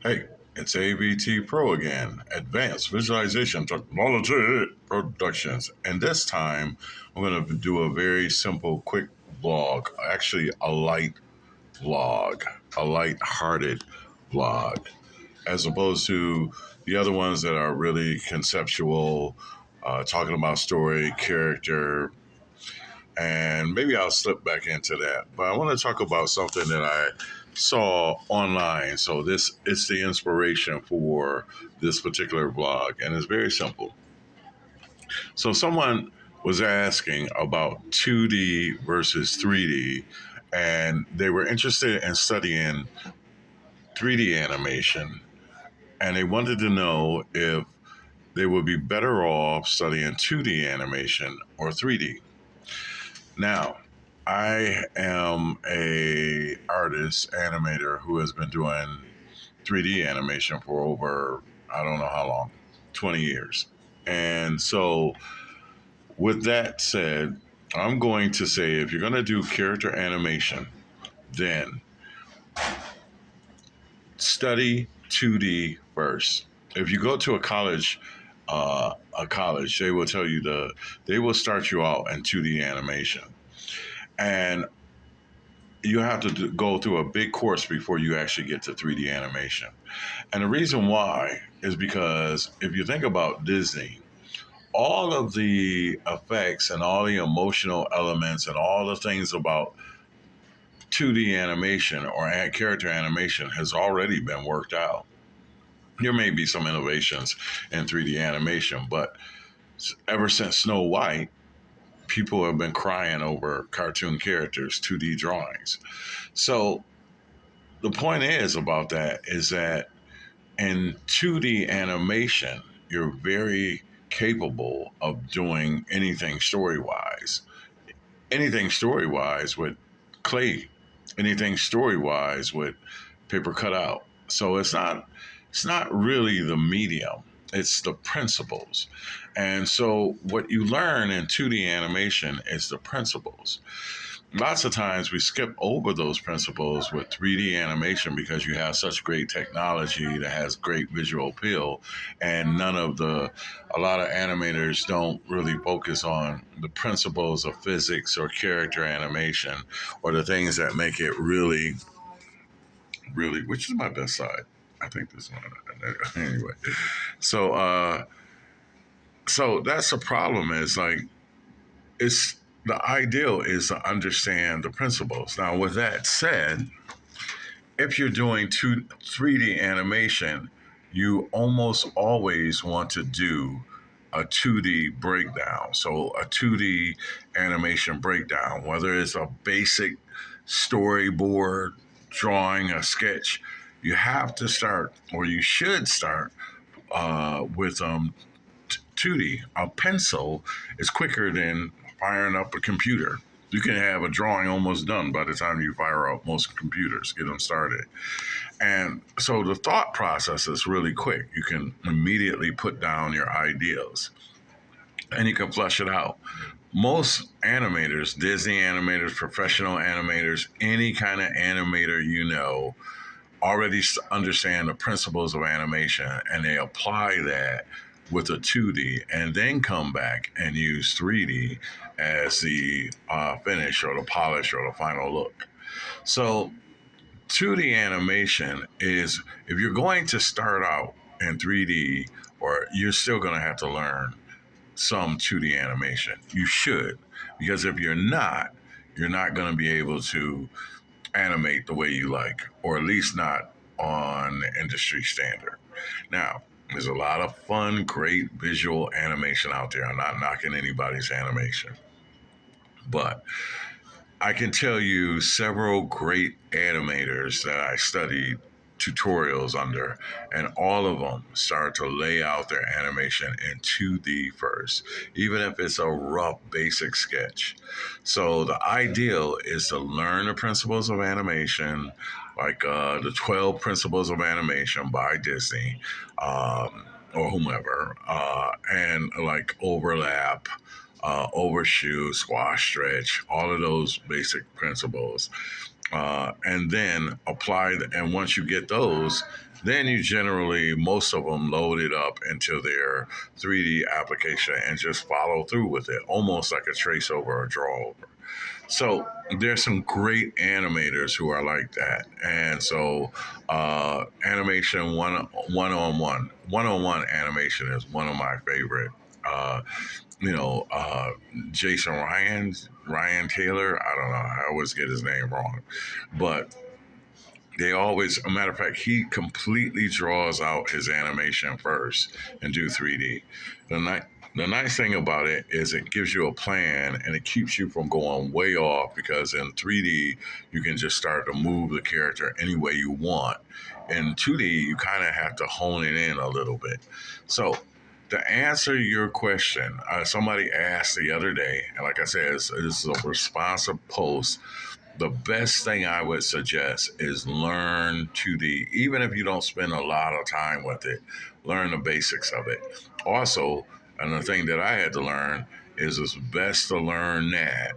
Hey, it's AVTPro again, Advanced Visualization Technology Productions. And this time, I'm going to do a very simple, quick vlog. Actually, a light vlog, a light-hearted vlog, as opposed to the other ones that are really conceptual, talking about story, character, and maybe I'll slip back into that. But I want to talk about something that I saw online. So this is the inspiration for this particular vlog, and it's very simple. So someone was asking about 2D versus 3D, and they were interested in studying 3D animation, and they wanted to know if they would be better off studying 2D animation or 3D. Now, I am a artist animator who has been doing 3D animation for over I don't know how long, 20 years. And so with that said, I'm going to say if you're going to do character animation, then study 2D first. If you go to a college, they will tell you they will start you out in 2D animation. And you have to go through a big course before you actually get to 3D animation. And the reason why is because if you think about Disney, all of the effects and all the emotional elements and all the things about 2D animation or character animation has already been worked out. There may be some innovations in 3D animation, but ever since Snow White, people have been crying over cartoon characters, 2D drawings. So the point is about that is that in 2D animation, you're very capable of doing anything story wise with clay, anything story wise with paper cutout. So it's not really the medium, it's the principles. And so what you learn in 2D animation is the principles. Lots of times we skip over those principles with 3D animation because you have such great technology that has great visual appeal, and a lot of animators don't really focus on the principles of physics or character animation or the things that make it really, really, which is my best side. I think this one. Anyway, so so that's the problem. Is like it's the ideal is to understand the principles. Now, with that said, if you're doing 3D animation, you almost always want to do a 2D breakdown. So a 2D animation breakdown, whether it's a basic storyboard, drawing, a sketch, you have to start, or you should start, with 2D. A pencil is quicker than firing up a computer. You can have a drawing almost done by the time you fire up most computers, get them started. And so the thought process is really quick. You can immediately put down your ideas and you can flesh it out. Most animators, Disney animators, professional animators, any kind of animator already understand the principles of animation and they apply that with a 2D and then come back and use 3D as the finish or the polish or the final look. So 2D animation is, if you're going to start out in 3D, or you're still going to have to learn some 2D animation. You should, because if you're not going to be able to animate the way you like, or at least not on industry standard. Now, there's a lot of fun, great visual animation out there. I'm not knocking anybody's animation, but I can tell you several great animators that I studied tutorials under, and all of them start to lay out their animation in 2D first, even if it's a rough basic sketch. So the ideal is to learn the principles of animation, like the 12 principles of animation by Disney, or whomever, and like overlap, overshoot, squash, stretch, all of those basic principles. and then apply. And once you get those, then you generally, most of them load it up into their 3D application and just follow through with it, almost like a trace over or draw over. So there's some great animators who are like that, and so animation one on one animation is one of my favorite. Uh, you know, Jason Ryan Taylor. I don't know. I always get his name wrong, but they always, a matter of fact, he completely draws out his animation first and do 3D. The, the nice thing about it is it gives you a plan and it keeps you from going way off, because in 3D, you can just start to move the character any way you want. In 2D, you kind of have to hone it in a little bit. So, to answer your question, somebody asked the other day, and like I said, it's a responsive post. The best thing I would suggest is learn 2D. Even if you don't spend a lot of time with it, learn the basics of it. Also, and the thing that I had to learn is it's best to learn that